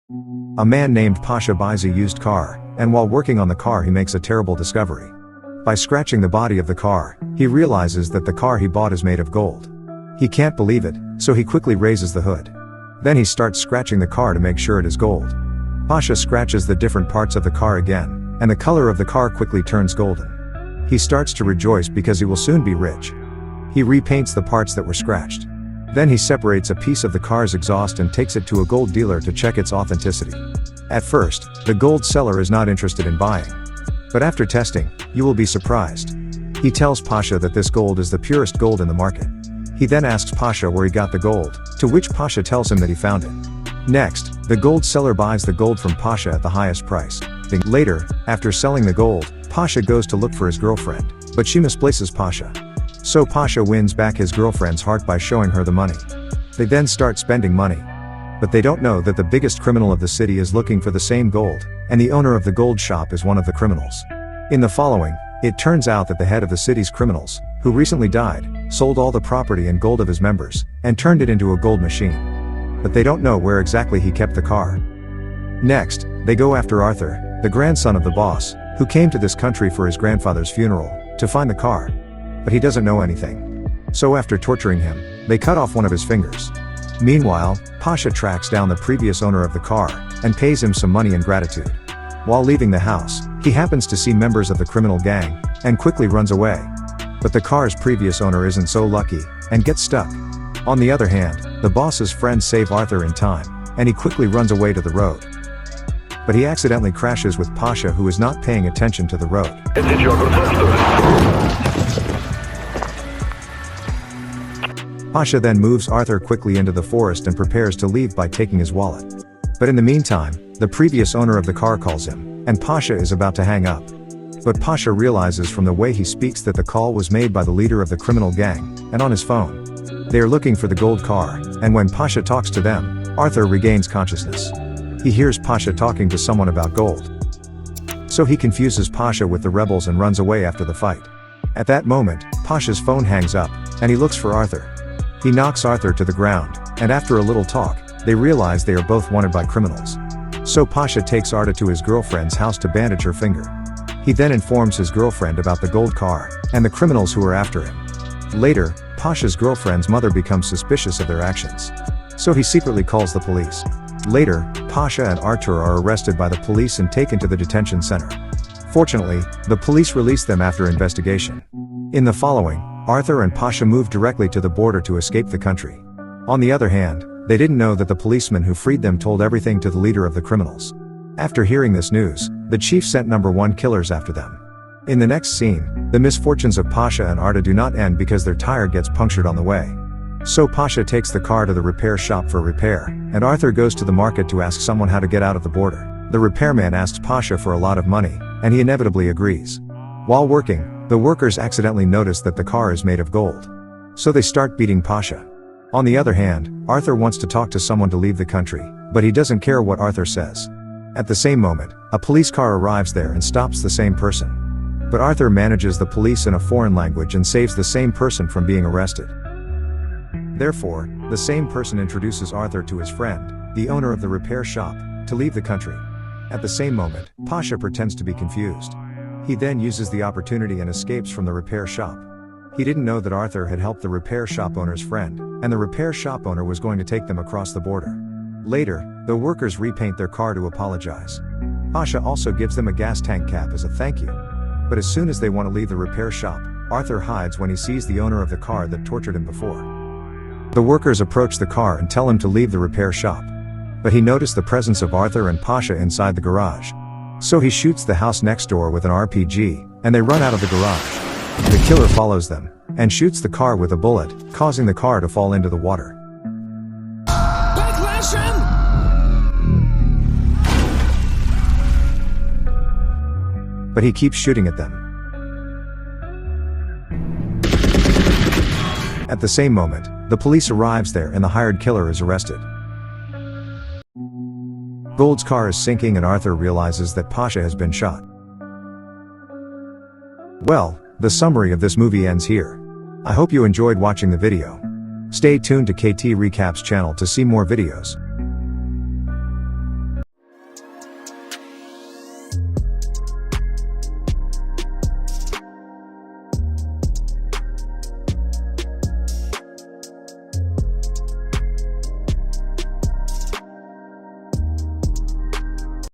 A man named Pasha buys a used car, and while working on the car he makes a terrible discovery. By scratching the body of the car, he realizes that the car he bought is made of gold. He can't believe it, so he quickly raises the hood. Then he starts scratching the car to make sure it is gold. Pasha scratches the different parts of the car again, and the color of the car quickly turns golden. He starts to rejoice because he will soon be rich. He repaints the parts that were scratched. Then he separates a piece of the car's exhaust and takes it to a gold dealer to check its authenticity. At first, the gold seller is not interested in buying. But after testing, you will be surprised. He tells Pasha that this gold is the purest gold in the market. He then asks Pasha where he got the gold, to which Pasha tells him that he found it. Next, the gold seller buys the gold from Pasha at the highest price. Then later, after selling the gold, Pasha goes to look for his girlfriend, but she misplaces Pasha. So Pasha wins back his girlfriend's heart by showing her the money. They then start spending money. But they don't know that the biggest criminal of the city is looking for the same gold, and the owner of the gold shop is one of the criminals. In the following, it turns out that the head of the city's criminals, who recently died, sold all the property and gold of his members, and turned it into a gold machine. But they don't know where exactly he kept the car. Next, they go after Arthur, the grandson of the boss, who came to this country for his grandfather's funeral, to find the car. But he doesn't know anything. So after torturing him, they cut off one of his fingers. Meanwhile, Pasha tracks down the previous owner of the car, and pays him some money in gratitude. While leaving the house, he happens to see members of the criminal gang, and quickly runs away. But the car's previous owner isn't so lucky, and gets stuck. On the other hand, the boss's friends save Arthur in time, and he quickly runs away to the road. But he accidentally crashes with Pasha, who is not paying attention to the road. Pasha then moves Arthur quickly into the forest and prepares to leave by taking his wallet. But in the meantime, the previous owner of the car calls him, and Pasha is about to hang up. But Pasha realizes from the way he speaks that the call was made by the leader of the criminal gang, and on his phone. They are looking for the gold car, and when Pasha talks to them, Arthur regains consciousness. He hears Pasha talking to someone about gold. So he confuses Pasha with the rebels and runs away after the fight. At that moment, Pasha's phone hangs up, and he looks for Arthur. He knocks Arthur to the ground, and after a little talk, they realize they are both wanted by criminals. So Pasha takes Arthur to his girlfriend's house to bandage her finger. He then informs his girlfriend about the gold car, and the criminals who are after him. Later, Pasha's girlfriend's mother becomes suspicious of their actions. So he secretly calls the police. Later, Pasha and Arthur are arrested by the police and taken to the detention center. Fortunately, the police release them after investigation. In the following, Arthur and Pasha move directly to the border to escape the country. On the other hand, they didn't know that the policeman who freed them told everything to the leader of the criminals. After hearing this news, the chief sent #1 killers after them. In the next scene, the misfortunes of Pasha and Arta do not end because their tire gets punctured on the way. So Pasha takes the car to the repair shop for repair, and Arthur goes to the market to ask someone how to get out of the border. The repairman asks Pasha for a lot of money, and he inevitably agrees. While working, the workers accidentally notice that the car is made of gold. So they start beating Pasha. On the other hand, Arthur wants to talk to someone to leave the country, but he doesn't care what Arthur says. At the same moment, a police car arrives there and stops the same person. But Arthur manages the police in a foreign language and saves the same person from being arrested. Therefore, the same person introduces Arthur to his friend, the owner of the repair shop, to leave the country. At the same moment, Pasha pretends to be confused. He then uses the opportunity and escapes from the repair shop. He didn't know that Arthur had helped the repair shop owner's friend, and the repair shop owner was going to take them across the border. Later, the workers repaint their car to apologize. Pasha also gives them a gas tank cap as a thank you. But as soon as they want to leave the repair shop, Arthur hides when he sees the owner of the car that tortured him before. The workers approach the car and tell him to leave the repair shop. But he noticed the presence of Arthur and Pasha inside the garage. So he shoots the house next door with an RPG, and they run out of the garage. The killer follows them, and shoots the car with a bullet, causing the car to fall into the water. But he keeps shooting at them. At the same moment, the police arrives there and the hired killer is arrested. Gold's car is sinking and Arthur realizes that Pasha has been shot. Well, the summary of this movie ends here. I hope you enjoyed watching the video. Stay tuned to KT Recaps channel to see more videos.